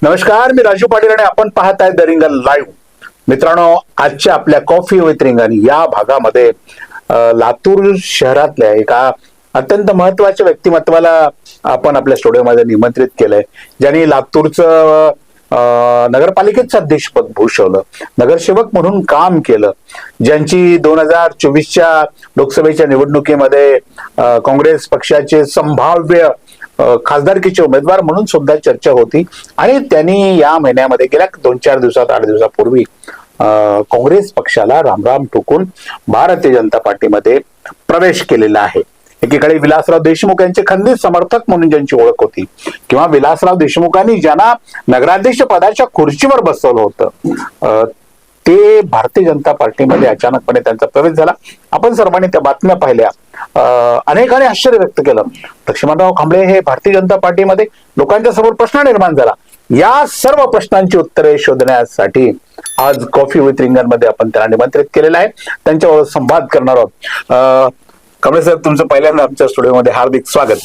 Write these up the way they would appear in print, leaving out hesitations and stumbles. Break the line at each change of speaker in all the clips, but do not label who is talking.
नमस्कार, मी राजू पाटील आणि आपण पाहत आहे द रिंगण लाईव्ह. मित्रांनो, आजच्या आपल्या कॉफी विथ रिंगण या भागामध्ये लातूर शहरातल्या एका अत्यंत महत्वाच्या व्यक्तिमत्वाला आपण आपल्या स्टुडिओमध्ये निमंत्रित केलंय, ज्यांनी लातूरचं नगरपालिकेचं अध्यक्षपद भूषवलं, नगरसेवक म्हणून काम केलं, ज्यांची 2024च्या लोकसभेच्या निवडणुकीमध्ये काँग्रेस पक्षाचे संभाव्य खासदारकीचे उमेदवार म्हणून सुद्धा चर्चा होती. आणि त्यांनी या महिन्यामध्ये गेल्या 2-4 दिवसात 8 दिवसापूर्वी काँग्रेस पक्षाला रामराम ठोकून भारतीय जनता पार्टीमध्ये प्रवेश केलेला आहे. एकीकडे विलासराव देशमुख यांचे खंदीत समर्थक म्हणून ज्यांची ओळख होती, किंवा विलासराव देशमुखांनी ज्यांना नगराध्यक्ष पदाच्या खुर्चीवर बसवलं होतं, ते भारतीय जनता पार्टीमध्ये अचानकपणे त्यांचा प्रवेश झाला. आपण सर्वांनी त्या बातम्या पाहिल्या. अनेकांनी आश्चर्य व्यक्त केलं. लक्ष्मणराव खांबळे हे भारतीय जनता पार्टीमध्ये, लोकांच्या समोर प्रश्न निर्माण झाला. या सर्व प्रश्नांची उत्तरे शोधण्यासाठी आज कॉफी विथ रिंगण मध्ये आपण त्यांना निमंत्रित केलेलं आहे. त्यांच्यावर संवाद करणार आहोत. खांबळे साहेब, तुमचं पहिल्यांदा आमच्या स्टुडिओमध्ये हार्दिक स्वागत.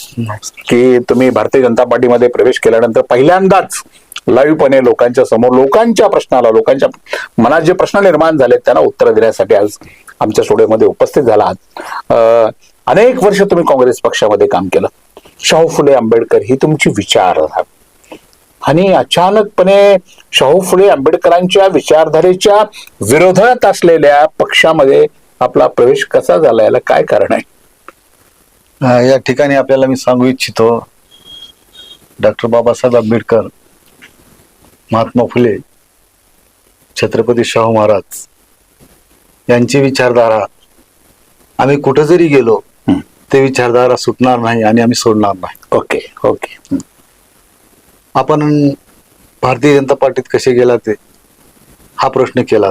की तुम्ही भारतीय जनता पार्टीमध्ये प्रवेश केल्यानंतर पहिल्यांदाच लाईव्हपणे लोकांच्या समोर, लोकांच्या प्रश्नाला, लोकांच्या मनात जे प्रश्न निर्माण झाले त्यांना उत्तर देण्यासाठी आज आमच्या स्टुडिओमध्ये उपस्थित झाला आहात. अनेक वर्ष तुम्ही काँग्रेस पक्षामध्ये काम केलं. शाहू फुले आंबेडकर ही तुमची विचारधारा, आणि अचानकपणे शाहू फुले आंबेडकरांच्या विचारधारेच्या विरोधात असलेल्या पक्षामध्ये आपला प्रवेश कसा झाला, याला काय कारण आहे?
या ठिकाणी आपल्याला मी सांगू इच्छितो, डॉक्टर बाबासाहेब आंबेडकर, महात्मा फुले, छत्रपती शाहू महाराज यांची विचारधारा आम्ही कुठं जरी गेलो ते विचारधारा सुटणार नाही आणि आम्ही सोडणार नाही.
Okay okay.
आपण भारतीय जनता पार्टीत कसे गेला ते हा प्रश्न केला.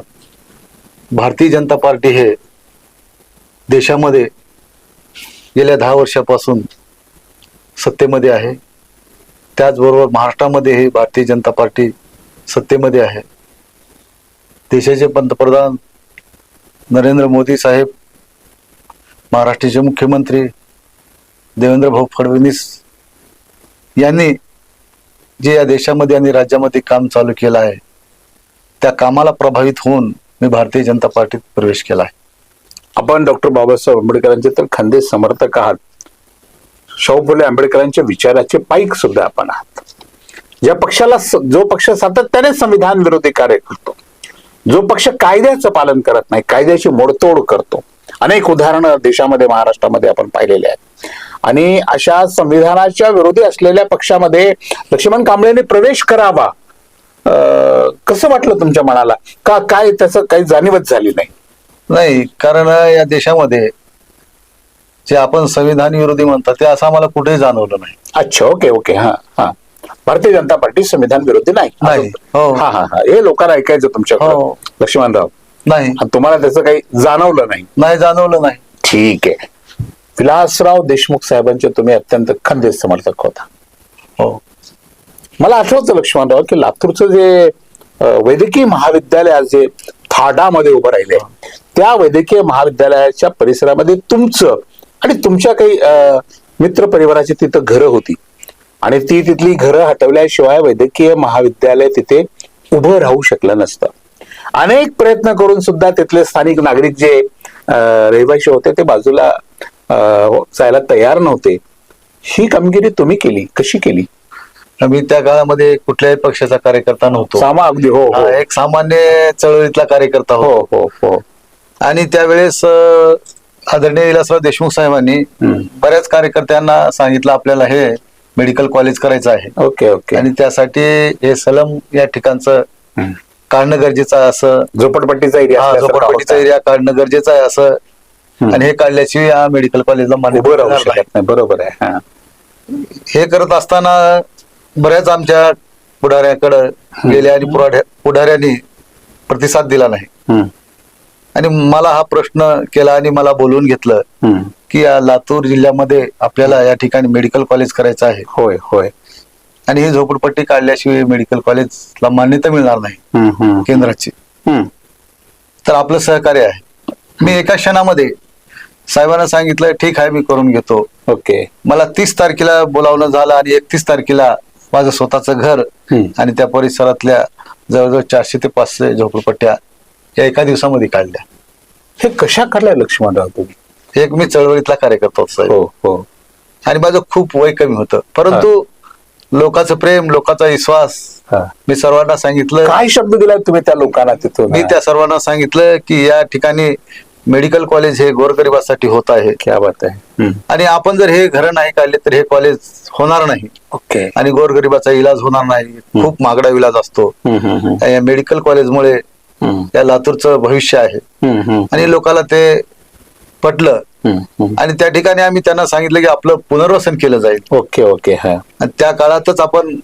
भारतीय जनता पार्टी हे देशामध्ये गेल्या 10 वर्षापासून सत्तेमध्ये आहे. त्याचबरोबर महाराष्ट्रामध्ये ही भारतीय जनता पार्टी सत्तेमध्ये आहे. देशाचे पंतप्रधान नरेंद्र मोदी साहेब, महाराष्ट्राचे मुख्यमंत्री देवेंद्र भाऊ फडणवीस यांनी जे या देशामध्ये आणि राज्यामध्ये काम चालू केलं आहे, त्या कामाला प्रभावित होऊन मी भारतीय जनता पार्टीत प्रवेश केला आहे.
आपण डॉक्टर बाबासाहेब आंबेडकरांचे तर खंदे समर्थक आहात. शाहू फुले आंबेडकरांच्या विचाराचे पाईक सुद्धा आपण आहात. ज्या पक्षाला, जो पक्ष सातत्याने संविधान विरोधी कार्य करतो, जो पक्ष कायद्याचं पालन करत नाही, कायद्याची मोडतोड करतो, अनेक उदाहरणं देशामध्ये, महाराष्ट्रामध्ये आपण पाहिलेले आहेत. आणि अशा संविधानाच्या विरोधी असलेल्या पक्षामध्ये लक्ष्मण खांबळेंनी प्रवेश करावा, कसं वाटलं तुमच्या मनाला? का काय त्याचं काही जाणीवच झाली नाही?
नाही, कारण या देशामध्ये जे आपण संविधान विरोधी म्हणतात ते असं आम्हाला कुठेही जाणवलं नाही.
अच्छा, ओके ओके. हा हा. भारतीय जनता पार्टी संविधान विरोधी नाही.
हो.
हा हा हा. हे लोकांना ऐकायचं तुमच्याकडे, लक्ष्मणराव.
नाही,
तुम्हाला त्याचं काही जाणवलं नाही?
नाही जाणवलं नाही.
ठीक आहे. विलासराव देशमुख साहेबांचे तुम्ही अत्यंत खंदीत समर्थक होता.
हो.
मला आठवतं लक्ष्मणराव की लातूरचं जे वैद्यकीय महाविद्यालय आज जे थाडामध्ये उभं राहिले, त्या वैद्यकीय महाविद्यालयाच्या परिसरामध्ये तुमचं आणि तुमच्या काही मित्र परिवाराची तिथं घरं होती, आणि तिथली घरं हटवल्याशिवाय वैद्यकीय महाविद्यालय तिथे उभं राहू शकलं नसतं. अनेक प्रयत्न करून सुद्धा तिथले स्थानिक नागरिक जे रहिवासी होते ते बाजूला जायला तयार नव्हते. ही कामगिरी तुम्ही केली, कशी केली?
मी त्या काळामध्ये कुठल्याही पक्षाचा कार्यकर्ता नव्हतो.
अगदी. हो हो.
एक सामान्य चळवळीतला कार्यकर्ता
हो
होतो.
हो हो.
आणि त्यावेळेस आदरणीय विलासराव देशमुख साहेबांनी बऱ्याच कार्यकर्त्यांना सांगितलं आपल्याला हे मेडिकल कॉलेज करायचं आहे.
Okay okay.
आणि त्यासाठी हे सलम या ठिकाणचं काढणं गरजेचं आहे, असं
झोपडपट्टीचा एरिया,
झोपडपट्टीचा एरिया काढणं गरजेचं आहे असं, आणि हे काढल्याशिवाय या मेडिकल कॉलेजला मान्यता
राहू शकत नाही. बरोबर आहे.
हे करत असताना बऱ्याच आमच्या पुढाऱ्याकडे गेले आणि पुढाऱ्यांनी प्रतिसाद दिला नाही. आणि मला हा प्रश्न केला आणि मला बोलवून घेतलं की या लातूर जिल्ह्यामध्ये आपल्याला या ठिकाणी मेडिकल कॉलेज करायचं आहे.
होय होय.
आणि ही झोपडपट्टी काढल्याशिवाय मेडिकल कॉलेजला मान्यता मिळणार नाही केंद्राची. तर आपलं सहकार्य आहे. मी एका क्षणामध्ये साहेबांना सांगितलं ठीक आहे, मी करून घेतो.
ओके.
मला 30 तारखेला बोलावणं झालं आणि 31 तारखेला माझं स्वतःचं घर आणि त्या परिसरातल्या जवळजवळ 400 ते 500 झोपडपट्ट्या या एका दिवसामध्ये काढल्या.
हे कशा काढल्या लक्ष्मणराव तुम्ही?
एक मी चळवळीतला कार्यकर्ता होतो साहेब.
हो हो.
आणि माझं खूप वय कमी होतं, परंतु लोकांचं प्रेम, लोकांचा विश्वास,
हा.
मी सर्वांना सांगितलं.
काय शब्द दिलाय तुम्ही त्या लोकांना तिथून?
मी त्या सर्वांना सांगितलं की या ठिकाणी मेडिकल कॉलेज हे गोरगरिबासाठी होत आहे.
क्या बात आहे.
आणि आपण जर हे घरं नाही काढले तर हे कॉलेज होणार नाही
ओके.
आणि गोरगरिबाचा इलाज होणार नाही. खूप महागडा इलाज असतो. या मेडिकल कॉलेजमुळे या लातूरचं भविष्य आहे. आणि लोकांना ते पटलं आणि त्या ठिकाणी आम्ही त्यांना सांगितलं की आपलं पुनर्वसन केलं जाईल.
Okay okay. हा.
आणि त्या काळातच आपण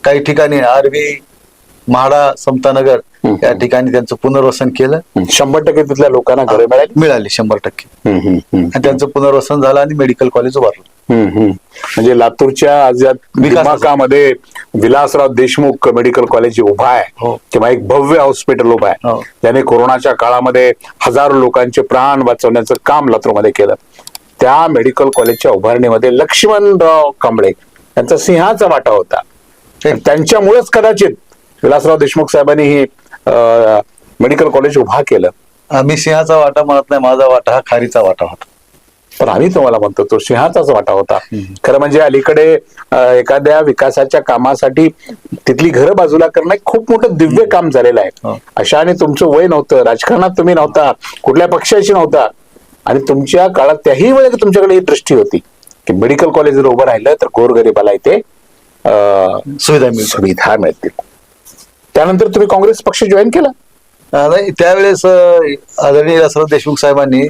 काही ठिकाणी आरवी, म्हाडा, समतानगर या ठिकाणी त्यांचं पुनर्वसन केलं.
100% तिथल्या लोकांना घरे मिळाली.
मिळाली 100%. आणि त्यांचं पुनर्वसन झालं आणि मेडिकल कॉलेज उभारलं.
म्हणजे लातूरच्या आज या दिमागामध्ये विलासराव देशमुख मेडिकल कॉलेज उभा आहे
हो.
किंवा एक भव्य हॉस्पिटल उभा आहे.
हो.
त्याने कोरोनाच्या काळामध्ये हजारो लोकांचे प्राण वाचवण्याचं काम लातूरमध्ये केलं. त्या मेडिकल कॉलेजच्या उभारणीमध्ये लक्ष्मणराव कांबळे यांचा सिंहाचा वाटा होता. त्यांच्यामुळेच कदाचित विलासराव देशमुख साहेबांनी ही मेडिकल कॉलेज उभा केलं.
आम्ही सिंहाचा वाटा म्हणत नाही, माझा वाटा हा खारीचा वाटा होता.
पण आम्ही तुम्हाला म्हणतो तो सिंहाचाच वाटा होता. खरं म्हणजे अलीकडे एखाद्या विकासाच्या कामासाठी तिथली घरं बाजूला करणं एक खूप मोठं दिव्य काम झालेलं आहे. अशा आणि तुमचं वय नव्हतं, राजकारणात तुम्ही नव्हता, कुठल्या पक्षाची नव्हता आणि तुमच्या काळात त्याही वेळेला तुमच्याकडे ही दृष्टी होती की मेडिकल कॉलेज जर उभं राहिलं तर गोरगरिबाला इथे सुविधा मिळतील. त्यानंतर तुम्ही काँग्रेस पक्ष जॉईन केला?
नाही, त्यावेळेस आदरणीय विलासराव देशमुख साहेबांनी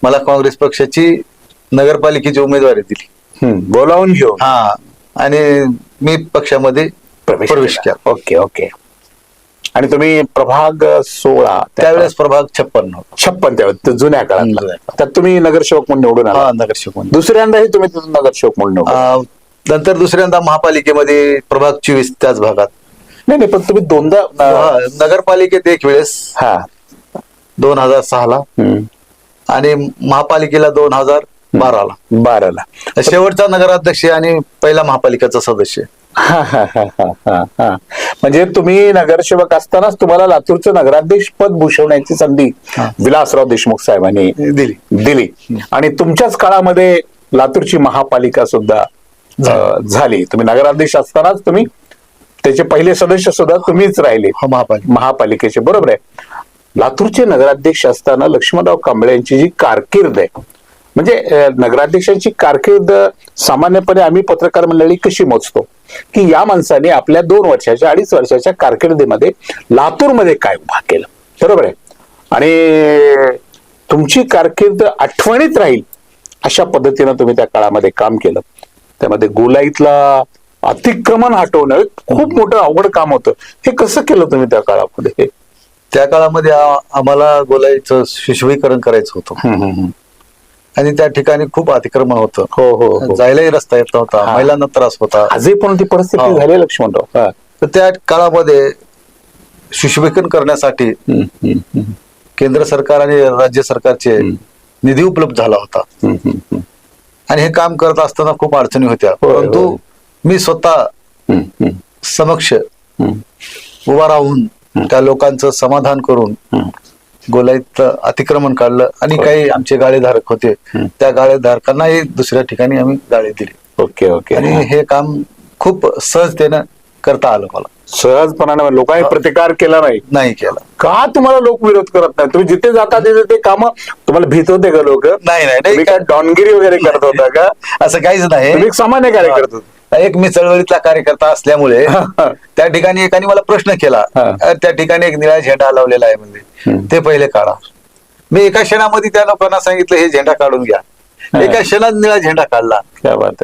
मला काँग्रेस पक्षाची नगरपालिकेची उमेदवारी दिली.
बोलावून घेऊ.
हा. आणि मी पक्षामध्ये प्रवेश केला.
Okay okay. आणि तुम्ही प्रभाग 16
त्यावेळेस प्रभाग 56
त्यावेळेस जुन्या काळात त्यात तुम्ही नगरसेवक म्हणून निवडून आला.
नगरसेवक म्हणून.
दुसऱ्यांदाही तुम्ही तिथून नगरसेवक म्हणून निवडून.
नंतर दुसऱ्यांदा महापालिकेमध्ये प्रभाग 24 त्याच भागात.
नाही पण तुम्ही दोनदा
नगरपालिकेत एक वेळेस 2006ला आणि महापालिकेला 2012ला. शेवटचा नगराध्यक्ष आणि पहिला महापालिकेचा सदस्य.
म्हणजे तुम्ही नगरसेवक असतानाच तुम्हाला लातूरचं नगराध्यक्ष पद भूषवण्याची संधी विलासराव देशमुख साहेबांनी दिली आणि तुमच्याच काळामध्ये लातूरची महापालिका सुद्धा झाली. तुम्ही नगराध्यक्ष असतानाच तुम्ही त्याचे पहिले सदस्य सुद्धा तुम्हीच राहिले महापालिकेचे. बरोबर आहे. लातूरचे नगराध्यक्ष असताना लक्ष्मणराव कांबळे यांची जी कारकीर्द आहे, म्हणजे नगराध्यक्षांची कारकीर्द सामान्यपणे आम्ही पत्रकार मंडळी कशी मोजतो की या माणसाने आपल्या 2 वर्षाच्या 2.5 वर्षाच्या कारकिर्दीमध्ये लातूरमध्ये काय उभा केलं. बरोबर आहे. आणि तुमची कारकीर्द आठवणीत राहील अशा पद्धतीनं तुम्ही त्या काळामध्ये काम केलं. त्यामध्ये गोलाईतला अतिक्रमण हटवणं खूप मोठं अवघड काम होतं. हे कसं केलं तुम्ही त्या काळामध्ये?
त्या काळामध्ये आम्हाला गोलाईचं शिशवीकरण करायचं होतं आणि त्या ठिकाणी खूप अतिक्रमण होतं.
हो.
जायलाही रस्ता येत नव्हता, महिलांना त्रास होता.
आजही पण ती परिस्थिती झाली लक्ष्मणराव.
तर त्या काळामध्ये शिशवीकरण करण्यासाठी केंद्र सरकार आणि राज्य सरकारचे निधी उपलब्ध झाला होता आणि हे काम करत असताना खूप अडचणी होत्या. परंतु मी स्वतः समक्ष उभा राहून त्या लोकांचं समाधान करून गोलाईत अतिक्रमण काढलं आणि काही आमचे गाळेधारक होते त्या गाळेधारकांनाही दुसऱ्या ठिकाणी आम्ही गाळे दिले.
Okay okay.
आणि हे काम खूप सहजतेनं करता आलं मला.
सहजपणाने लोकांनी प्रतिकार केला नाही
केला.
का? तुम्हाला लोक विरोध करत नाही? तुम्ही जिथे जाता तिथे ते काम तुम्हाला भीत होते का लोक?
नाही.
काय डॉनगिरी वगैरे करत होता का?
असं काहीच नाही.
तुम्ही सामान्य कार्यकर्ता होता.
एक मी चळवळीतला कार्यकर्ता असल्यामुळे त्या ठिकाणी एकाने मला प्रश्न केला, त्या ठिकाणी एक निळा झेंडा लावलेला आहे म्हणजे ते पहिले काढा. मी एका क्षणामध्ये त्या लोकांना सांगितलं हे झेंडा काढून घ्या. एका क्षणात निळा झेंडा काढला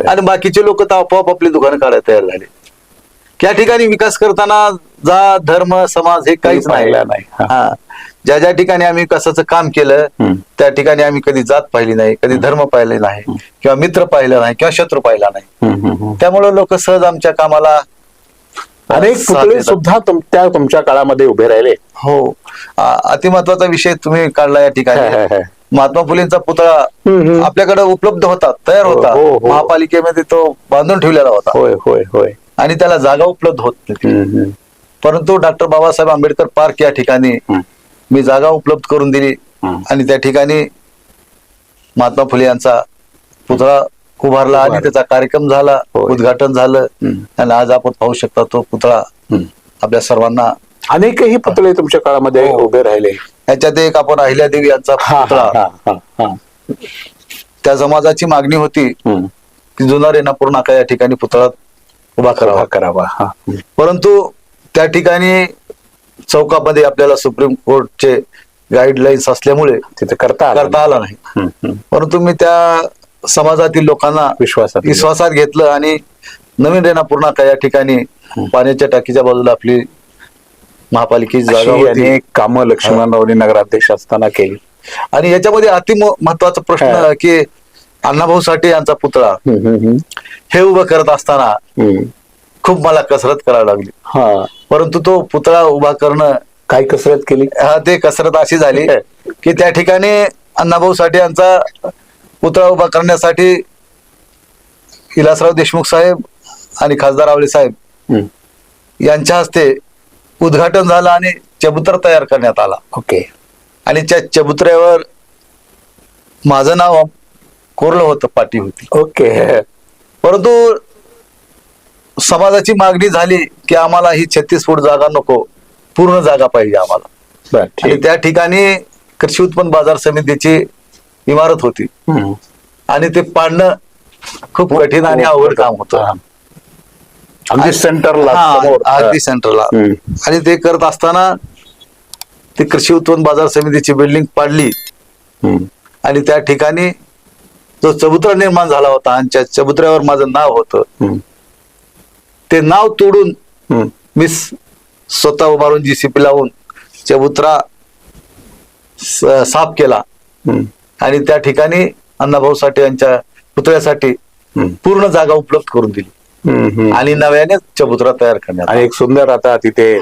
आणि बाकीचे लोक तर आपोआप आपली दुकानं काढायला तयार झाले. त्या ठिकाणी विकास करताना जात, धर्म, समाज हे काहीच नाही. ज्या ज्या ठिकाणी आम्ही विकासाचं काम केलं त्या ठिकाणी आम्ही कधी जात पाहिली नाही, कधी धर्म पाहिले नाही किंवा मित्र पाहिला नाही किंवा शत्रू पाहिला नाही. त्यामुळे लोक सहज आमच्या कामाला
अनेक पुतळे सुद्धा तुमच्या काळामध्ये उभे राहिले.
हो. अतिमहत्वाचा विषय तुम्ही काढला या ठिकाणी. महात्मा फुलेंचा पुतळा आपल्याकडे उपलब्ध होता, तयार होता. महापालिकेमध्ये तो बांधून ठेवलेला होता.
होय होय होय.
आणि त्याला जागा उपलब्ध होत नाही. परंतु डॉक्टर बाबासाहेब आंबेडकर पार्क या ठिकाणी मी जागा उपलब्ध करून दिली आणि त्या ठिकाणी महात्मा फुले यांचा पुतळा उभारला आणि त्याचा कार्यक्रम झाला, उद्घाटन झालं. आणि आज आपण पाहू शकता तो पुतळा आपल्या सर्वांना.
अनेकही पुतळे तुमच्या काळामध्ये उभे राहिले.
याच्यात एक आपण अहिल्यादेवी यांचा पुतळा, त्या समाजाची मागणी होती की जुना रेणापूर नाका या ठिकाणी पुतळा उभा करावा. परंतु त्या ठिकाणी चौकामध्ये आपल्याला सुप्रीम कोर्टचे गाईडलाईन्स असल्यामुळे
तिथे करता
आला नाही. परंतु मी त्या समाजातील लोकांना विश्वासात घेतलं आणि नवीन रेणापूर नाका या ठिकाणी पाण्याच्या टाकीच्या बाजूला आपली महापालिकेची जागा होती.
अनेक कामं लक्ष्मणरावनी नगराध्यक्ष असताना केली.
आणि याच्यामध्ये अति महत्वाचा प्रश्न की अण्णाभाऊ साठे यांचा पुतळा हे उभं करत असताना खूप मला कसरत करावी लागली. परंतु तो पुतळा उभा करणं,
काय कसरत केली?
ते कसरत अशी झाली की त्या ठिकाणी अण्णाभाऊ साठे यांचा पुतळा उभा करण्यासाठी विलासराव देशमुख साहेब आणि खासदार आवळे साहेब यांच्या हस्ते उद्घाटन झालं आणि चबुतरा तयार करण्यात आला.
ओके.
आणि त्या चबुतऱ्यावर माझं नाव कोरलं होतं, पाटी होती.
ओके.
परंतु समाजाची मागणी झाली की आम्हाला ही 36 फूट जागा नको, पूर्ण जागा पाहिजे आम्हाला. आणि त्या ठिकाणी कृषी उत्पन्न बाजार समितीची इमारत होती आणि ते पाडणं खूप कठीण आणि अवघड काम होतं.
अगदी सेंटरला,
अगदी सेंटरला. आणि ते करत असताना ते कृषी उत्पन्न बाजार समितीची बिल्डिंग पाडली आणि त्या ठिकाणी जो चबुतरा निर्माण झाला होता आणि त्या चबुतऱ्यावर माझं नाव होतं, ते नाव तोडून मी स्वतः उभारून जीसीपी लावून चबुतरा साफ केला आणि त्या ठिकाणी अण्णाभाऊ साठे यांच्या पुतळ्यासाठी पूर्ण जागा उपलब्ध करून दिली आणि नव्याने चबुतरा तयार करण्यात.
आणि एक सुंदर आता तिथे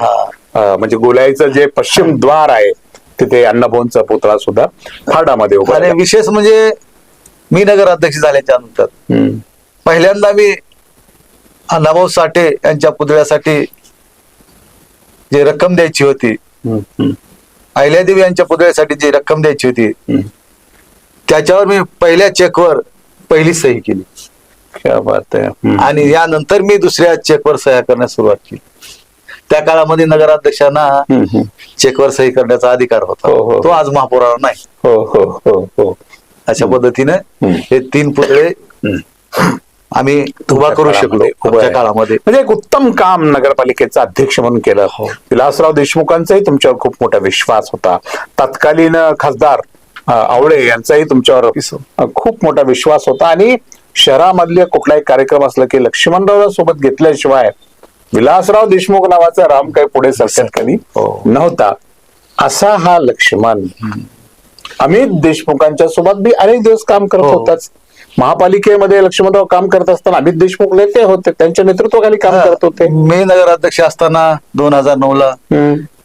म्हणजे गोलाईचं जे पश्चिम द्वार आहे तिथे अण्णाभाऊंचा पुतळा सुद्धा फाडामध्ये उभा.
आणि विशेष म्हणजे मी नगराध्यक्ष झाल्याच्या नंतर पहिल्यांदा मी अण्णाभाऊ साठे यांच्या पुतळ्यासाठी जी रक्कम द्यायची होती, अहिल्यादेवी यांच्या पुतळ्यासाठी जी रक्कम द्यायची होती, त्याच्यावर मी पहिल्या चेकवर पहिली सही केली.
क्या बात आहे.
आणि यानंतर मी दुसऱ्या चेकवर सह्या करण्यास सुरुवात केली. त्या काळामध्ये नगराध्यक्षांना चेकवर सही करण्याचा अधिकार होता, तो आज महापौराला नाही.
हो हो हो हो.
अशा पद्धतीने हे 3 पुतळे आम्ही उभा करू शकलो त्या काळामध्ये.
म्हणजे एक उत्तम काम नगरपालिकेचा अध्यक्ष म्हणून केलं. विलासराव देशमुखांचाही तुमच्यावर खूप मोठा विश्वास होता. तत्कालीन खासदार आवळे यांचाही तुमच्यावर खूप मोठा विश्वास होता. आणि शहरामधले कुठलाही कार्यक्रम असला की लक्ष्मणराव सोबत घेतल्याशिवाय विलासराव देशमुख नावाचा राम काही पुढे सरकत कधी नव्हता. असा हा लक्ष्मण अमित देशमुखांच्या सोबत बी अनेक दिवस काम करत होताच. महापालिकेमध्ये लक्ष्मणराव काम करत असताना अमित देशमुख नेते होते, त्यांच्या नेतृत्वाखाली काम करत होते.
मी नगराध्यक्ष असताना 2009 ला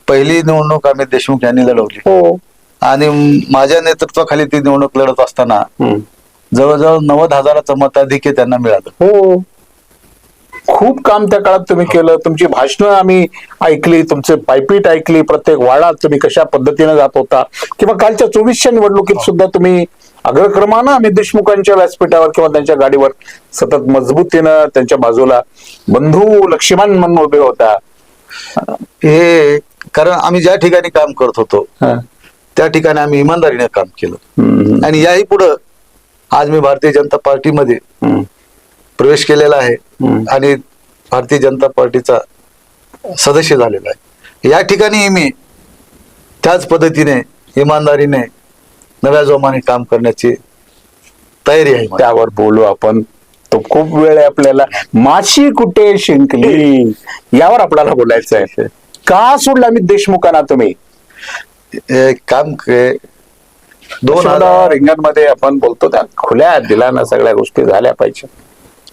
पहिली निवडणूक अमित देशमुख यांनी लढवली.
हो.
आणि माझ्या नेतृत्वाखाली ती निवडणूक लढत असताना जवळजवळ 90,000चं मताधिक्य त्यांना मिळालं.
हो. खूप काम त्या काळात तुम्ही केलं. तुमची भाषणं आम्ही ऐकली, तुमचे पायपीट ऐकली, प्रत्येक वाडात तुम्ही कशा पद्धतीने जात होता. किंवा कालच्या 2400 निवडणुकीत सुद्धा तुम्ही अग्रक्रमानं अमित देशमुखांच्या व्यासपीठावर किंवा त्यांच्या गाडीवर सतत मजबूतीनं त्यांच्या बाजूला बंधू लक्ष्मण म्हणून उभे होता.
हे कारण आम्ही ज्या ठिकाणी काम करत होतो त्या ठिकाणी आम्ही इमानदारीने काम केलं. आणि याही पुढं आज मी भारतीय जनता पार्टीमध्ये प्रवेश केलेला आहे आणि भारतीय जनता पार्टीचा सदस्य झालेला आहे. या ठिकाणी मी त्याच पद्धतीने इमानदारीने नव्या जोमाने काम करण्याची तयारी आहे.
त्यावर बोलू आपण. तो खूप वेळ आहे आपल्याला. माशी कुठे शिंकली यावर आपल्याला बोलायचं आहे. का सोडला अमित देशमुखांना तुम्ही?
काम 2000
रिंगणमध्ये आपण बोलतो त्या खुल्या दिलाना सगळ्या गोष्टी झाल्या पाहिजे.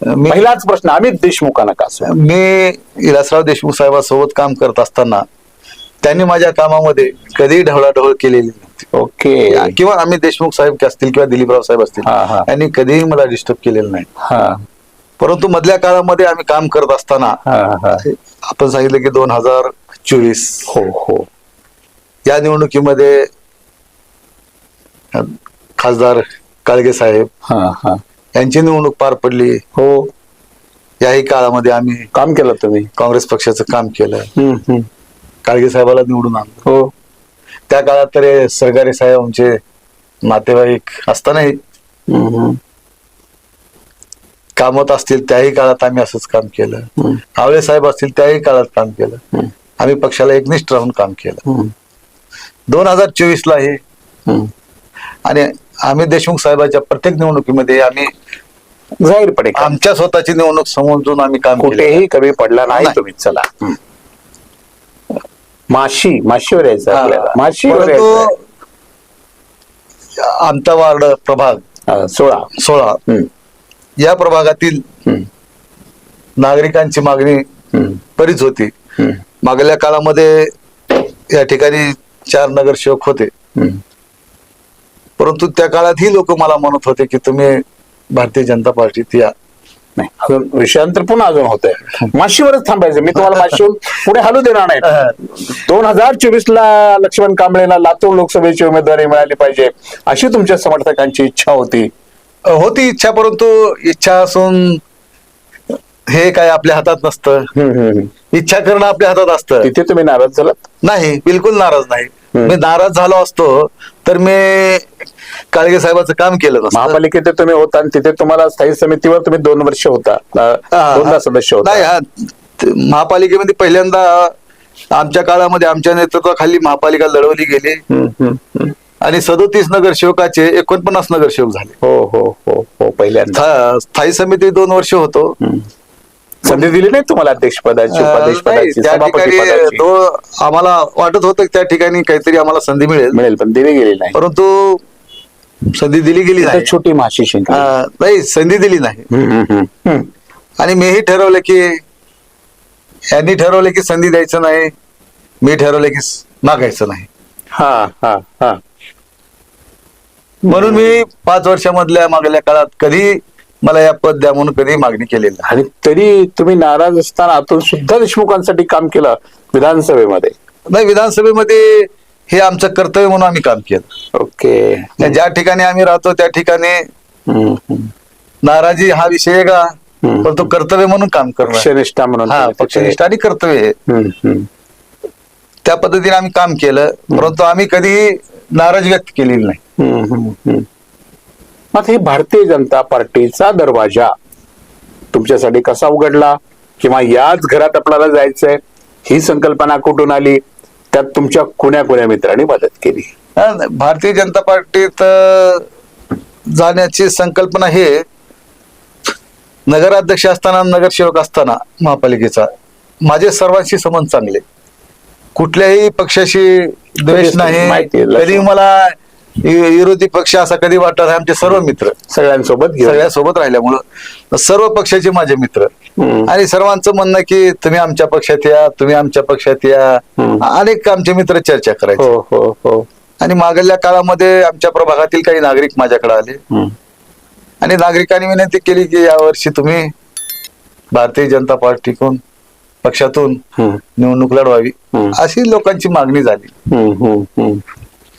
पहिलाच प्रश्न, अमित देशमुखांना का सोडला?
मी विलासराव देशमुख साहेबांसोबत काम करत असताना त्यांनी माझ्या कामामध्ये कधीही ढवळाढवळ केलेली नव्हती.
ओके.
किंवा अमित देशमुख साहेब असतील किंवा दिलीपराव साहेब असतील, यांनी कधीही मला डिस्टर्ब केलेलं नाही. परंतु मधल्या काळामध्ये आम्ही काम करत असताना
हा हा
आपण सांगितलं की 2024
हो हो
या निवडणुकीमध्ये खासदार काळगे साहेब
हा हा
यांची निवडणूक पार पडली.
हो
याही काळामध्ये आम्ही
काम केलं तुम्ही.
काँग्रेस पक्षाचं काम केलं.
हम्म.
काळगे साहेबाला निवडून आणलं.
हो
त्या काळात तर सरगारे साहेब आमचे नातेवाईक असतानाही
हम्म.
कामात असतील त्याही काळात आम्ही असंच काम केलं.
हम्म.
आवळे साहेब असतील त्याही काळात काम केलं.
हम्म.
आम्ही पक्षाला एकनिष्ठ राहून काम केलं.
हम्म.
2024 ला हे
हम्म.
आणि आम्ही देशमुख साहेबांच्या प्रत्येक निवडणुकीमध्ये आम्ही
जाहीरपणे काम.
आमच्या स्वतःची निवडणूक समजून आम्ही काम केलं.
कुठेही कमी पडला नाही
नाही.
तुम्ही. चला माशीवर यायचं
हा.
आपल्याला. माशीवर
परंतु
यायचं.
आमचा वार्ड प्रभाग
16.
16 या प्रभागातील
हम्म.
नागरिकांची मागणी
हम्म.
बरीच होती.
हम्म.
मागल्या काळामध्ये या ठिकाणी 4 नगरसेवक होते.
हम्म.
परंतु त्या काळात ही लोक मला म्हणत होते की तुम्ही भारतीय जनता पार्टीत या.
नाही अजून विषयांतर पुन्हा अजून होत आहे. माशीवरच थांबायचं. मी तुम्हाला माशीवर पुढे हलू देणार नाही. 2024 ला लक्ष्मण कांबळेला लातूर लोकसभेची उमेदवारी मिळाली पाहिजे अशी तुमच्या समर्थकांची इच्छा होती.
होती इच्छा, परंतु इच्छा असून हे काय आपल्या हातात नसतं. इच्छा करणं आपल्या हातात असतं.
तिथे तुम्ही नाराज झालात.
नाही, बिलकुल नाराज नाही. मी नाराज झालो असतो तर मी काळगे साहेबाचं काम केलं नसतं.
महापालिकेत तुम्ही होता आणि तिथे तुम्हाला स्थायी समितीवर तुम्ही 2 वर्ष होता. 2दा सदस्य होता.
नाही, महापालिकेमध्ये पहिल्यांदा आमच्या काळामध्ये आमच्या नेतृत्वाखाली महापालिका लढवली गेली आणि 37 नगरसेवकाचे 49 नगरसेवक झाले.
हो हो हो हो पहिल्यांदा
स्थायी समिती 2 वर्ष होतो.
संधी दिली नाही तुम्हाला अध्यक्षपदाची,
नाही,
उपाध्यक्षपदाची,
त्या
सभापती
ठिकाणी
पदाची?
तो आम्हाला वाटत होतं की त्या ठिकाणी काहीतरी आम्हाला संधी मिळेल,
मिळेल पण दिली गेली नाही.
परंतु संधी दिली गेली
तिथं
नाही.
छोटी माशी शिंकली.
नाही, संधी दिली नाही. आणि मीही ठरवलं की यांनी ठरवलं की संधी द्यायचं नाही, मी ठरवलं की मागायचं नाही.
हा हा हा
म्हणून मी 5 वर्षामधल्या मागल्या काळात कधी मला या पद द्या म्हणून कधी मागणी केलेली नाही.
आणि तरी तुम्ही नाराज असताना आतून सुद्धा देशमुखांसाठी काम केलं विधानसभेमध्ये.
नाही, विधानसभेमध्ये हे आमचं कर्तव्य म्हणून आम्ही काम केलं.
ओके.
ज्या ठिकाणी आम्ही राहतो त्या ठिकाणी नाराजी हा विषय का, पण तो कर्तव्य म्हणून काम करणं.
पक्षनिष्ठा म्हणून
हा,
तुम्ही तिथे-
पक्षनिष्ठा आणि कर्तव्य हे. त्या पद्धतीने आम्ही काम केलं, परंतु आम्ही कधी नाराज व्यक्त केलेली नाही.
मग हे भारतीय जनता पार्टीचा दरवाजा तुमच्यासाठी कसा उघडला, किंवा याच घरात आपल्याला जायचंय ही संकल्पना कुठून आली, त्यात तुमच्या कोण्या मित्रांनी मदत केली?
भारतीय जनता पार्टीत जाण्याची संकल्पना हे नगराध्यक्ष असताना, नगरसेवक असताना महापालिकेचा माझे सर्वांशी संबंध चांगले. कुठल्याही पक्षाशी द्वेष नाही.
माहिती आहे,
कधी मला विरोधी पक्ष असा कधी वाटत नाही. आमचे सर्व मित्र
सगळ्यांसोबत घेऊन.
सगळ्यासोबत राहिल्यामुळं सर्व पक्षाचे माझे मित्र आणि सर्वांचं म्हणणं की तुम्ही आमच्या पक्षात या, तुम्ही आमच्या पक्षात या. अनेक आमचे मित्र चर्चा करायचे.
हो हो हो.
आणि मागल्या काळामध्ये आमच्या प्रभागातील काही नागरिक माझ्याकडे आले आणि नागरिकांनी विनंती केली की यावर्षी तुम्ही भारतीय जनता पार्टीकडून पक्षातून निवडणूक लढवावी, अशी लोकांची मागणी झाली.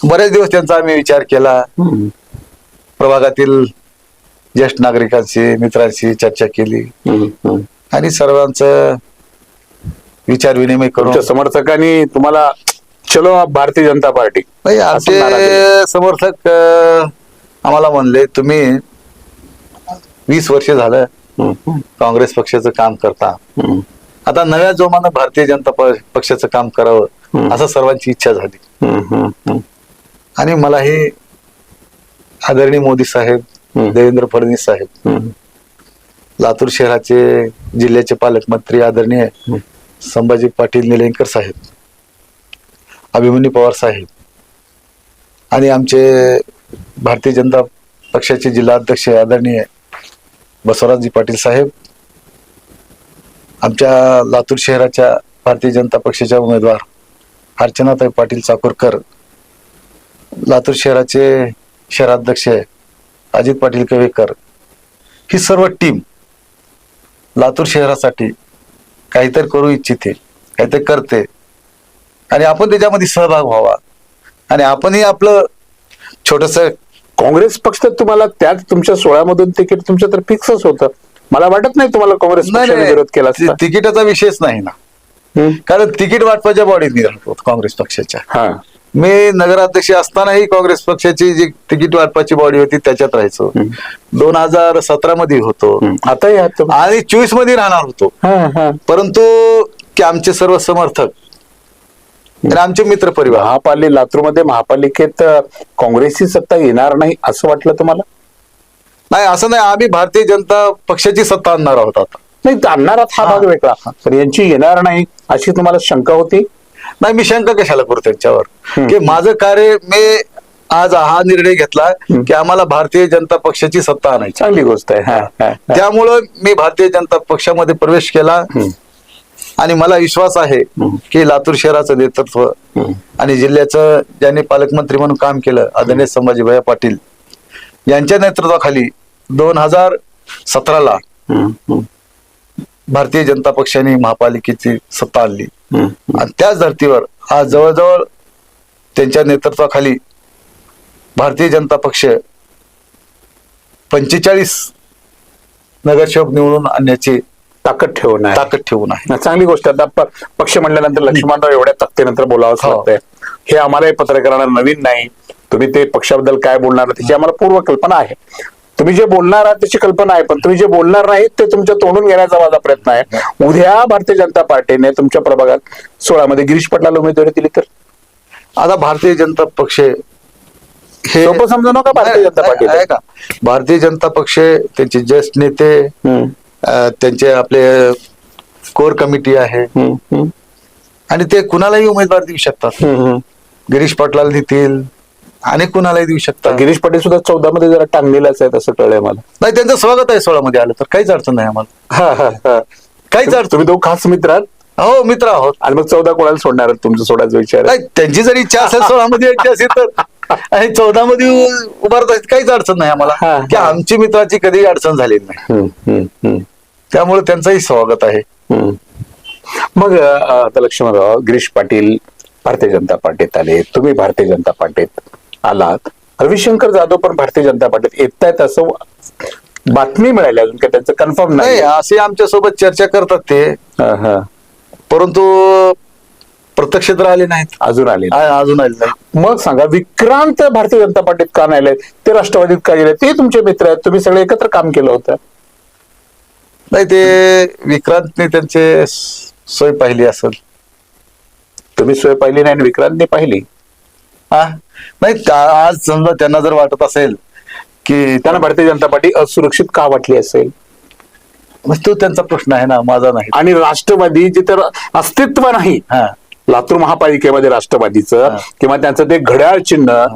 बरेच दिवस त्यांचा आम्ही विचार केला. प्रभागातील ज्येष्ठ नागरिकांशी, मित्रांशी चर्चा केली आणि सर्वांचं विचार विनिमय करून
तुमच्या समर्थकांनी तुम्हाला चलो भारतीय जनता पार्टी
नाही,
असं नारा दिला.
आमचे समर्थक आम्हाला म्हणले तुम्ही 20 वर्ष झालं काँग्रेस पक्षाचं काम करता, आता नव्या जोमानं भारतीय जनता पक्षाचं काम करावं असं सर्वांची इच्छा झाली. आणि मला हे आदरणीय मोदी साहेब, देवेंद्र फडणवीस साहेब, लातूर शहराचे जिल्ह्याचे पालकमंत्री आदरणीय संभाजी पाटील निलंगेकर साहेब, अभिमन्यू पवार साहेब आणि आमचे भारतीय जनता पक्षाचे जिल्हाध्यक्ष आदरणीय बसवराजजी पाटील साहेब, आमच्या लातूर शहराच्या भारतीय जनता पक्षाच्या उमेदवार अर्चनाताई पाटील चाकूरकर, लातूर शहराचे शहराध्यक्ष अजित पाटील कवेकर, ही सर्व टीम लातूर शहरासाठी काहीतरी करू इच्छिते, काहीतरी करते आणि आपण त्याच्यामध्ये सहभाग व्हावा आणि आपणही आपलं छोटस.
काँग्रेस पक्ष तर तुम्हाला त्याच तुमच्या 16 मधून तिकीट तुमचं तर फिक्सच होतं. मला वाटत नाही तुम्हाला काँग्रेस पक्षाने विरोध केला असता.
तिकिटाचा विषयच नाही ना, कारण तिकीट वाटपाच्या बॉडीत मी राहतो काँग्रेस पक्षाच्या.
हा,
मी नगराध्यक्ष असतानाही काँग्रेस पक्षाची जी तिकीट वाटपाची बॉडी होती त्याच्यात राहायचो. 2017 मध्ये होतो
आताही आहात तुम्ही.
आणि 24 मध्ये राहणार होतो.
हा, हा.
परंतु की आमचे सर्व समर्थक आणि आमचे मित्र परिवार
लातूरमध्ये महापालिकेत काँग्रेसची सत्ता येणार नाही असं वाटलं तुम्हाला?
नाही, असं नाही. आम्ही भारतीय जनता पक्षाची सत्ता आणणार आहोत आता.
नाही, आणणार हा भाग वेगळा, पण यांची येणार नाही अशी तुम्हाला शंका होती?
नाही, मी शंका कशाला करू त्यांच्यावर, की माझं कार्य मी आज हा निर्णय घेतला की आम्हाला भारतीय जनता पक्षाची सत्ता आणायची.
चांगली गोष्ट आहे. हा, हा, हा.
त्यामुळं मी भारतीय जनता पक्षामध्ये प्रवेश केला आणि मला विश्वास आहे की लातूर शहराचं नेतृत्व आणि जिल्ह्याचं ज्यांनी पालकमंत्री म्हणून काम केलं आदरणीय संभाजीभाई पाटील यांच्या नेतृत्वाखाली 2017ला भारतीय जनता पक्षाने महापालिकेची सत्ता आणली आणि त्याच धर्तीवर आज जवळजवळ त्यांच्या नेतृत्वाखाली भारतीय जनता पक्ष 45 नगरसेवक निवडून आणण्याची ताकद ठेवून आहे.
चांगली गोष्ट आहे. आता पक्ष म्हणल्यानंतर लक्ष्मणराव एवढ्या ताकदीनंतर बोलावंच लागतंय. हे आम्हालाही पत्रकारांना नवीन नाही. तुम्ही ते पक्षाबद्दल काय बोलणार त्याची आम्हाला पूर्व कल्पना आहे. तुम्ही जे बोलणार आहात त्याची कल्पना आहे, पण तुम्ही जे बोलणार नाहीत ते तुमच्या तोंडून घेण्याचा माझा प्रयत्न आहे. उद्या भारतीय जनता पार्टीने तुमच्या प्रभागात 16 मध्ये गिरीश पटलाला उमेदवारी दिली तर
आता भारतीय जनता पक्ष हे
सोपं समजू नका. भारतीय जनता पार्टी
आहे का, भारतीय जनता पक्ष त्यांचे ज्येष्ठ नेते, त्यांचे आपले कोर कमिटी आहे आणि ते कुणालाही उमेदवार देऊ शकतात. गिरीश पाटलाला देतील आणि कुणालाही देऊ शकतात.
गिरीश पाटील सुद्धा 14 मध्ये जरा टांगलेलाच आहे असं कळलंय मला.
नाही, त्यांचं स्वागत आहे 16 मध्ये आलं तर काहीच अडचण नाही आम्हाला. काहीच अडचण.
तुम्ही दोघं खास मित्र आहात.
हो, मित्र आहोत.
आणि मग 14 कोणाला सोडणार तुमचं सोडायचा विचार?
नाही, त्यांची जर इच्छा असेल 16 मध्ये यायची असेल तर आणि 14 मध्ये उभारत आहेत काहीच अडचण नाही आम्हाला, की आमची मित्राची कधीही अडचण झालेली नाही. त्यामुळे त्यांचंही स्वागत आहे.
मग आता लक्ष्मणराव, गिरीश पाटील भारतीय जनता पार्टीत आले, तुम्ही भारतीय जनता पार्टीत आलात, रविशंकर जाधव पण भारतीय जनता पार्टीत येत आहेत असं बातमी मिळाली, अजून काय त्यांचं कन्फर्म
नाही. असे आमच्या सोबत चर्चा करतात ते, परंतु प्रत्यक्ष तर आले नाहीत.
अजून आले
नाही.
मग सांगा, विक्रांत भारतीय जनता पार्टीत का नाही आले? ते राष्ट्रवादीत का गेले? ते तुमचे मित्र आहेत, तुम्ही सगळे एकत्र काम केलं होतं.
नाही, ते विक्रांतने त्यांचे सोय पाहिली असेल.
तुम्ही सोय पाहिली नाही आणि विक्रांतने पाहिली?
नाही, आज समजा त्यांना जर वाटत असेल की
त्यांना भारतीय जनता पार्टी असुरक्षित का वाटली असेल,
तो त्यांचा प्रश्न आहे ना, माझा नाही.
आणि राष्ट्रवादी जिथे अस्तित्व नाही लातूर महापालिकेमध्ये राष्ट्रवादीचं किंवा त्यांचं ते घड्याळ चिन्ह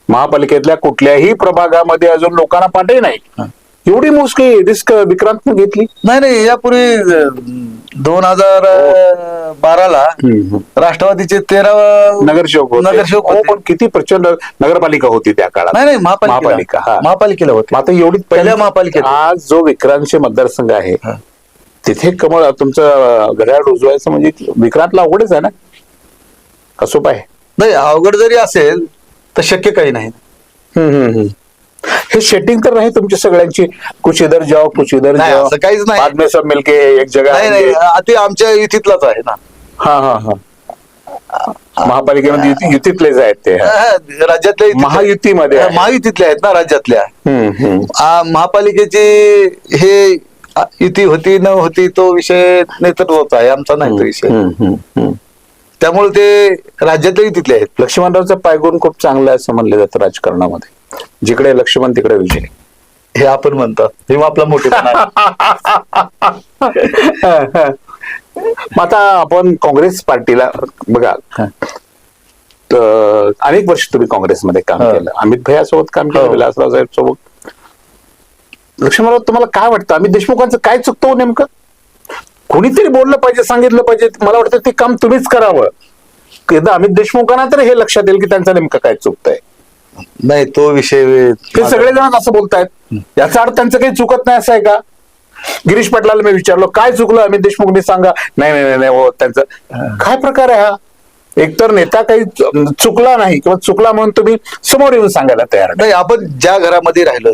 महापालिकेतल्या कुठल्याही प्रभागामध्ये अजून लोकांना पाठही नाही, एवढी मोठी रिस्क विक्रांतने घेतली?
नाही, यापूर्वी 2012ला राष्ट्रवादीचे 13
नगरसेवक
होते.
पण किती प्रचंड नगरपालिका होती त्या काळात.
नाही, महापालिकेला होते.
आता एवढी
पहिल्या महापालिकेत.
आज जो विक्रांतचे मतदारसंघ आहे तिथे कमळ तुमचं घड्याळ रुजवायचं म्हणजे विक्रांतला अवघडच आहे ना, कसं पाय?
नाही, अवघड जरी असेल तर शक्य काही नाही.
हे सेटिंग तर नाही तुमची सगळ्यांची, कुछ इधर जाओ कुछ इधर जाओ,
असं काहीच नाही.
बाद में सब मिलके एक जगह.
नाही, ते आमच्या युतीतलाच आहे ना.
महापालिकेमध्ये युतीतलेच आहेत ते,
राज्यातल्या
महायुतीमध्ये
महायुतीतल्या आहेत ना, राज्यातल्या. महापालिकेची हे युती होती न होती तो विषय नेतृत्वाचा आहे, आमचा नाही तो विषय. त्यामुळे ते राज्यातल्या युतीतले आहेत.
लक्ष्मणरावचा पायगुण खूप चांगला आहे असं म्हणलं जातं राजकारणामध्ये. जिकडे लक्ष्मण तिकडे विजय,
हे आपण म्हणतात. हे आपला मोठेपणा.
मग आता आपण काँग्रेस पार्टीला बघा, अनेक वर्ष तुम्ही काँग्रेसमध्ये काम केलं, अमित भैयासोबत काम केलं, विलासराव साहेब सोबत. लक्ष्मणराव, तुम्हाला काय वाटतं अमित देशमुखांचं काय चुकतं नेमकं? कोणीतरी बोललं पाहिजे, सांगितलं पाहिजे. मला वाटतं ते काम तुम्हीच करावं. एकदा अमित देशमुखांना तर हे लक्षात येईल की त्यांचं नेमकं काय चुकतंय.
नाही, तो विषय
ते सगळेजण असं बोलतायत, याचा अर्थ त्यांचं काही चुकत नाही असं आहे का? गिरीश पाटलाला मी विचारलो काय चुकलं अमित देशमुखने सांगा, नाही नाही नाही, नाही हो त्यांचं काय प्रकार आहे हा. एकतर नेता काही चुकला नाही किंवा चुकला म्हणून तुम्ही समोर येऊन सांगायला तयार नाही.
नाही, आपण ज्या घरामध्ये राहिलो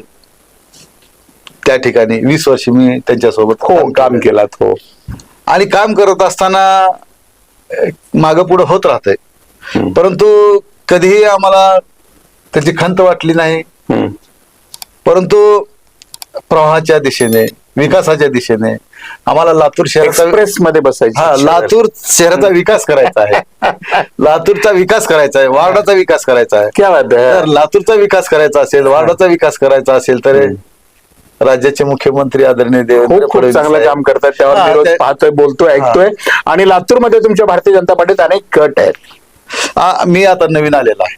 त्या ठिकाणी 20 वर्ष मी त्यांच्यासोबत
हो काम केलात हो.
आणि काम करत असताना मागं पुढं होत राहतंय, परंतु कधीही आम्हाला त्याची खंत वाटली नाही. परंतु प्रवाहाच्या दिशेने, विकासाच्या दिशेने आम्हाला लातूर शहराचा
एक्सप्रेस मध्ये बसायचं.
हा लातूर शहराचा विकास करायचा आहे. लातूरचा विकास करायचा आहे, वार्डाचा विकास करायचा आहे.
क्या बात आहे.
तर लातूरचा विकास करायचा असेल, वार्डाचा विकास करायचा असेल तर राज्याचे मुख्यमंत्री आदरणीय देवेंद्र
खूप खूप
फडणवीस
चांगलं
साहेब.
काम करतात, त्यावर
हा,
मी रोज
ते-
पाहतोय, बोलतोय, ऐकतोय. आणि लातूरमध्ये तुमच्या भारतीय जनता पार्टीत अनेक गट आहेत.
मी आता नवीन आलेला आहे,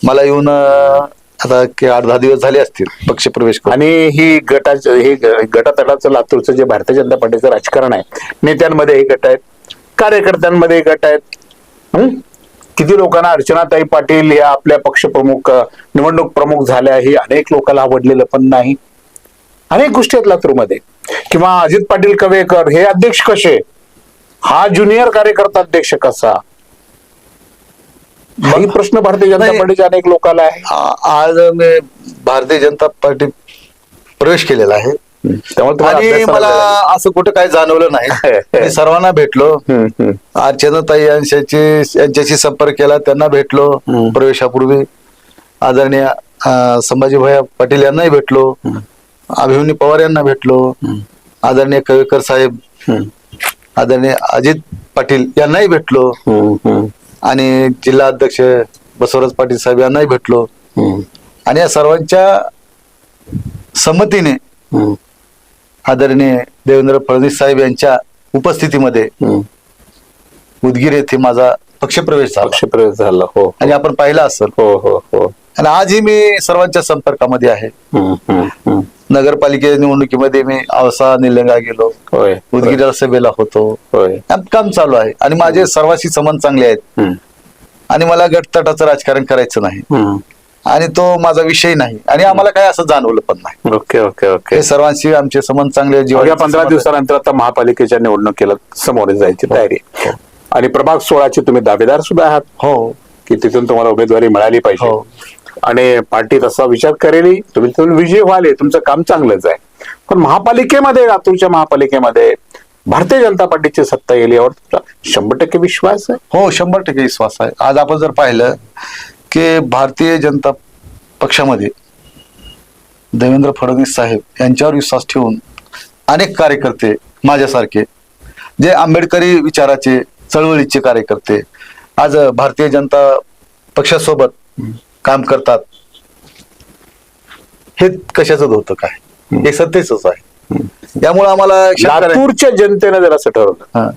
मला येऊन आता 8-10 दिवस झाले असतील पक्ष प्रवेश करून.
आणि ही गटाचं हे गटातटाचं लातूरचं जे भारतीय जनता पार्टीचं राजकारण आहे, नेत्यांमध्ये हे गट आहेत, कार्यकर्त्यांमध्ये हे गट आहेत. किती लोकांना अर्चनाताई पाटील या आपल्या पक्षप्रमुख निवडणूक प्रमुख झाल्या, हे अनेक लोकांना आवडलेलं पण नाही. अनेक गोष्टी आहेत लातूरमध्ये. किंवा अजित पाटील कवेकर हे अध्यक्ष कसे, हा ज्युनियर कार्यकर्ता अध्यक्ष कसा, हाही प्रश्न भारतीय जनता
नाही.
पार्टीच्या अनेक लोकांना आहे.
आज मी भारतीय जनता पार्टी प्रवेश केलेला आहे
त्यामुळे तुम्हाला
आणि
अभ्यासाला
मला
वेळ लागेल.
असं कुठं काही जाणवलं नाही. मी सर्वांना भेटलो, अर्चनाताई यांच्याशी संपर्क केला, त्यांना भेटलो प्रवेशापूर्वी. आदरणीय संभाजी भैया पाटील यांनाही भेटलो, अभिमन्यू पवार यांना भेटलो, आदरणीय कवेकर साहेब, आदरणीय अजित पाटील यांनाही भेटलो, आणि जिल्हा अध्यक्ष बसवराज पाटील साहेब यांनाही भेटलो. आणि या सर्वांच्या संमतीने आदरणीय देवेंद्र फडणवीस साहेब यांच्या उपस्थितीमध्ये उदगीर येथे माझा पक्षप्रवेश झाला.
पक्षप्रवेश झाला हो.
आणि आपण पाहिलं असेल.
हो हो हो.
आणि आजही मी सर्वांच्या संपर्कामध्ये आहे. नगरपालिके निवडणुकीमध्ये मी औसा निलंगा गेलो,
होय
उदगीर सभेला होतो.
होय.
काम चालू आहे आणि माझे सर्वांशी संबंध चांगले आहेत. आणि मला गटतटाचं राजकारण करायचं नाही आणि तो माझा विषय नाही आणि आम्हाला काय असं जाणवलं पण नाही.
Okay okay okay.
हे सर्वांशी आमचे संबंध चांगले आहेत.
अवघ्या
जिव्हाळ्याचे
15
संबंध आहेत.
दिवसानंतर आता महापालिकेच्या निवडणुकीला समोर जायची तयारी आहे. आणि प्रभाग 16चे तुम्ही दावेदार सुद्धा आहात
हो
की तिथून तुम्हाला उमेदवारी मिळाली पाहिजे.
हो.
आणि पार्टी तसा विचार करेल, तुम्ही तिथून विजय व्हाल, तुमचं काम चांगलंच आहे. पण महापालिकेमध्ये, लातूरच्या महापालिकेमध्ये भारतीय जनता पार्टीची सत्ता येईल यावर तुमचा 100% विश्वास आहे?
हो 100% विश्वास आहे. आज आपण जर पाहिलं की भारतीय जनता पक्षामध्ये देवेंद्र फडणवीस साहेब यांच्यावर विश्वास ठेवून अनेक कार्यकर्ते माझ्यासारखे जे आंबेडकरी विचाराचे चळवळीचे कार्यकर्ते आज भारतीय जनता पक्षासोबत काम करतात. हे कशाचं होतं काय, हे सत्तेच आहे. त्यामुळे आम्हाला शंका नाही.
लातूरच्या जनतेनं जर असं ठरवलं
हा.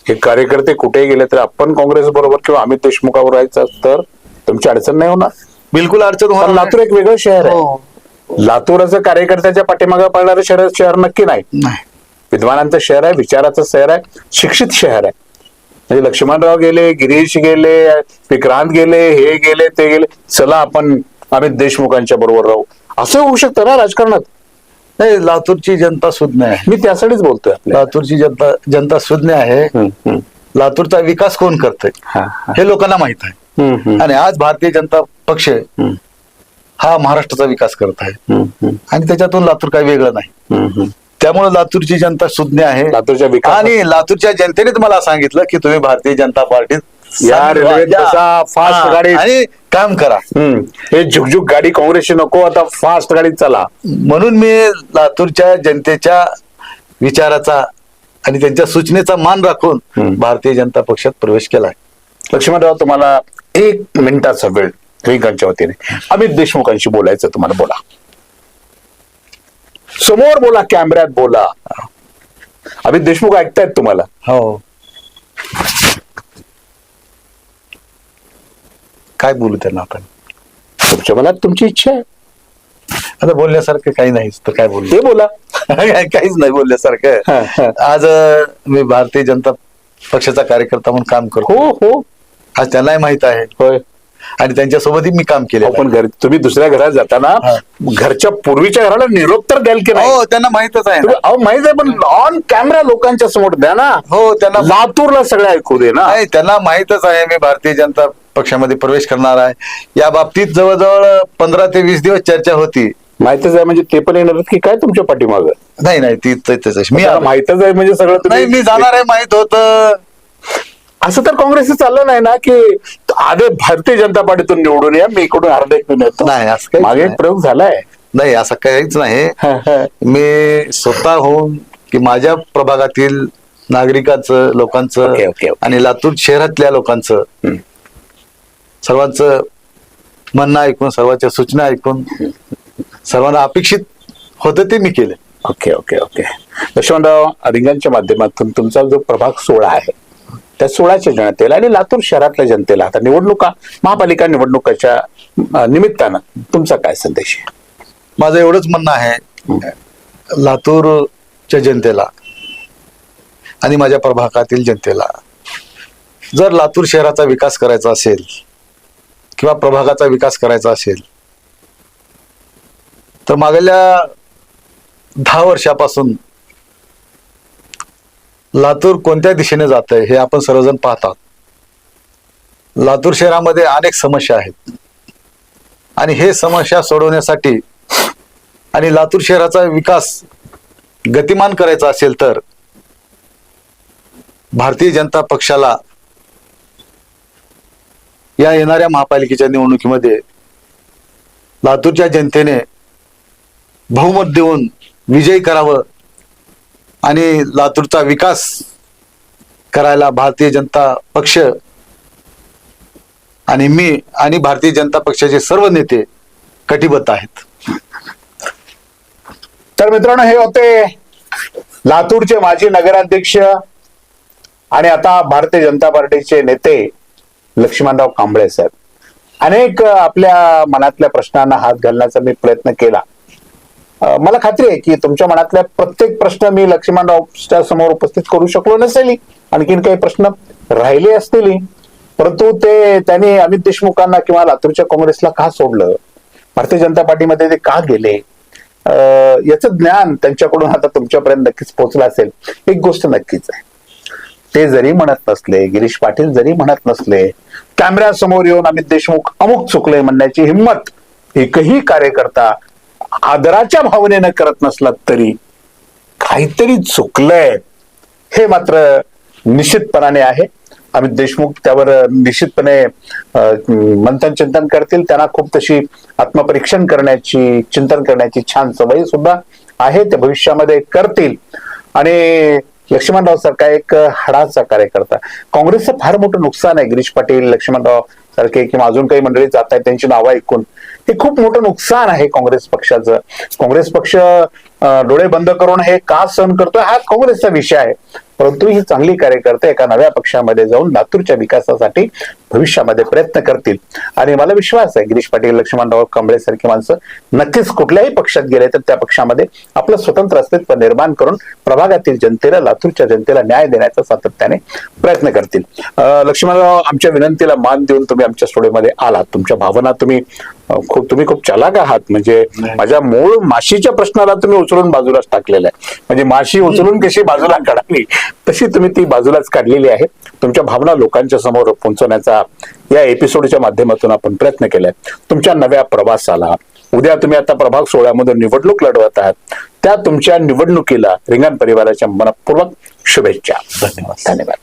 हे कार्यकर्ते कुठेही गेले तर आपण काँग्रेस बरोबर किंवा अमित देशमुखावर राहायचं तर तुमची अडचण नाही होणार.
बिलकुल अडचण
पण
होणार
लातूर एक वेगळं शहर आहे.
हो.
लातूरचं कार्यकर्त्याच्या पाठीमागे पडणारं शहर नक्की नाही.
नाही.
विद्वानांचं शहर आहे, विचाराचं शहर आहे, शिक्षित शहर आहे. म्हणजे लक्ष्मणराव गेले, गिरीश गेले, विक्रांत गेले, हे गेले, ते गेले, चला आपण अमित देशमुखांच्या बरोबर राहू, असं होऊ शकतं ना राजकारणात.
नाही, लातूरची जनता सुज्ञ आहे.
मी त्यासाठीच बोलतोय आपल्याला.
लातूरची जनता सुज्ञ आहे. लातूरचा विकास कोण करतंय
हा, हा.
हे लोकांना माहित आहे. आणि आज भारतीय जनता पक्ष हा महाराष्ट्राचा विकास करत आहे आणि त्याच्यातून लातूर काही वेगळं नाही. त्यामुळे लातूरची जनता सुज्ञ आहे.
लातूरच्या विकास
आणि लातूरच्या जनतेने मला सांगितलं की तुम्ही भारतीय जनता पार्टीत
या रेल्वेत
या.
बसा, फास्ट
हा,
गाडी
आणि काम करा.
हे झुकझुक गाडी काँग्रेसची नको, आता फास्ट गाडीत चला.
म्हणून मी लातूरच्या जनतेच्या विचाराचा आणि त्यांच्या सूचनेचा मान राखून भारतीय जनता पक्षात प्रवेश केलाय.
लक्ष्मणराव, तुम्हाला 1 मिनिटाचा वेळ विंगांच्या वतीने अमित देशमुखांशी बोलायचं, तुम्हाला बोला. समोर बोला, कॅमेऱ्यात बोला. अमित देशमुख ऐकतायत तुम्हाला.
हो. काय बोलू त्यांना आपण?
तुमच्या मनात तुमची इच्छा आहे,
आता बोलण्यासारखं काही नाहीच तर काय बोलू?
ते बोला.
काहीच नाही बोलण्यासारखं. आज मी भारतीय जनता पक्षाचा कार्यकर्ता म्हणून काम करतो.
हो हो
आज त्यांनाही माहित आहे.
होय.
आणि त्यांच्यासोबतही मी काम केलं.
पण तुम्ही दुसऱ्या घरात जाताना घरच्या पूर्वीच्या घराला निरोप तर द्याल की नाही?
हो, त्यांना माहितच आहे ना.
अहो माहित आहे, पण ऑन कॅमेरा लोकांच्या समोर द्या ना.
हो, त्यांना
लातूरला सगळे ऐकू दे ना.
नाही, त्यांना माहितच आहे मी भारतीय जनता पक्षामध्ये प्रवेश करणार आहे. या बाबतीत जवळजवळ 15 ते 20 दिवस चर्चा होती.
माहितच आहे म्हणजे ते पण येणार आहेत की काय तुमच्या पाठीमागं?
नाही मी
माहितच आहे म्हणजे सगळं
नाही, मी जाणार आहे माहित होतं.
असं तर काँग्रेसचं चाललं नाही ना की आधे भारतीय जनता पार्टीतून निवडून या, मी इकडून अर्धे घेऊन येतो.
नाही, असं काही
मागे एक
नाही.
प्रयोग झालाय.
नाही, असं काहीच नाही. मी स्वतः होऊन की माझ्या प्रभागातील नागरिकांचं, लोकांचं
ओके.
आणि लातूर शहरातल्या लोकांचं सर्वांचं म्हणणं ऐकून, सर्वांच्या सूचना ऐकून, सर्वांना अपेक्षित होतं ते मी केलं.
ओके. यशवंतराव, रिंगणच्या माध्यमातून तुमचा जो प्रभाग 16 आहे त्या 16च्या जनतेला आणि लातूर शहरातल्या जनतेला आता निवडणुका, महापालिका निवडणुकाच्या निमित्तानं तुमचा काय संदेश आहे?
माझं एवढंच म्हणणं आहे लातूरच्या जनतेला आणि माझ्या प्रभागातील जनतेला, जर लातूर शहराचा विकास करायचा असेल किंवा प्रभागाचा विकास करायचा असेल तर मागल्या 10 वर्षापासून लातूर कोणत्या दिशेने जात आहे हे आपण सर्वजण पाहतात. लातूर शहरामध्ये अनेक समस्या आहेत आणि हे समस्या सोडवण्यासाठी आणि लातूर शहराचा विकास गतिमान करायचा असेल तर भारतीय जनता पक्षाला या येणाऱ्या महापालिकेच्या निवडणुकीमध्ये लातूरच्या जनतेने बहुमत देऊन विजयी करावं आणि लातूरचा विकास करायला भारतीय जनता पक्ष आणि मी आणि भारतीय जनता पक्षाचे सर्व नेते कटिबद्ध आहेत.
तर मित्रांनो, हे होते लातूरचे माजी नगराध्यक्ष आणि आता भारतीय जनता पार्टीचे नेते लक्ष्मणराव कांबळे साहेब. अनेक आपल्या मनातल्या प्रश्नांना हात घालण्याचा मी प्रयत्न केला. मला खात्री आहे की तुमच्या मनातल्या प्रत्येक प्रश्न मी लक्ष्मणरावच्या समोर उपस्थित करू शकलो नसेल, आणखीन काही प्रश्न राहिले असतील, परंतु ते त्यांनी अमित देशमुखांना किंवा लातूरच्या काँग्रेसला का सोडलं, भारतीय जनता पार्टीमध्ये ते का गेले, याचं ज्ञान त्यांच्याकडून आता तुमच्यापर्यंत नक्कीच पोहोचलं असेल. एक गोष्ट नक्कीच आहे, ते जरी म्हणत नसले, गिरीश पाटील जरी म्हणत नसले, कॅमेरा समोर येऊन अमित देशमुख अमुक चुकले म्हणण्याची हिंमत एकही कार्यकर्ता आदराच्या भावनेनं करत नसला तरी काहीतरी चुकलंय हे मात्र निश्चितपणाने आहे. अमित देशमुख त्यावर निश्चितपणे मंथन चिंतन करतील. त्यांना खूप तशी आत्मपरीक्षण करण्याची, चिंतन करण्याची छान सवय सुद्धा आहे, ते भविष्यामध्ये करतील. आणि लक्ष्मणराव सारखा एक हाडाचा कार्यकर्ता, काँग्रेसचं फार मोठं नुकसान आहे. गिरीश पाटील, लक्ष्मणराव सारखे किंवा अजून काही मंडळी जात आहेत त्यांची नावं ऐकून, हे खूप मोठं नुकसान आहे काँग्रेस पक्षाचं. काँग्रेस पक्ष डोळे बंद करून हे का सहन करतोय हा काँग्रेसचा विषय आहे, परंतु ही चांगली कार्यकर्ते एका नव्या पक्षामध्ये जाऊन लातूरच्या विकासासाठी भविष्यामध्ये प्रयत्न करतील. आणि मला विश्वास आहे गिरीश पाटील, लक्ष्मणराव कांबळे सारखी माणसं नक्कीच कुठल्याही पक्षात गेले तर त्या पक्षामध्ये आपलं स्वतंत्र अस्तित्व निर्माण करून प्रभागातील जनतेला, लातूरच्या जनतेला न्याय देण्याचा सातत्याने प्रयत्न करतील. लक्ष्मणराव, आमच्या विनंतीला मान देऊन तुम्ही आमच्या स्टुडिओमध्ये आलात. तुमच्या भावना तुम्ही खूप चालाक आहात. म्हणजे माझ्या मूळ माशीच्या प्रश्नाला तुम्ही उचलून बाजूलाच टाकलेला आहे. म्हणजे माशी उचलून कशी बाजूला काढावी तशी तुम्ही ती बाजूलाच काढलेली आहे. तुमच्या भावना लोकांच्या समोर पोहोचवण्याचा या एपिसोडच्या माध्यमातून आपण प्रयत्न केलाय. तुमच्या नव्या प्रवासाला, उद्या तुम्ही आता प्रभाग 16 मध्ये निवडणूक लढवत आहात, त्या तुमच्या निवडणुकीला रिंगण परिवाराच्या मनपूर्वक शुभेच्छा. धन्यवाद.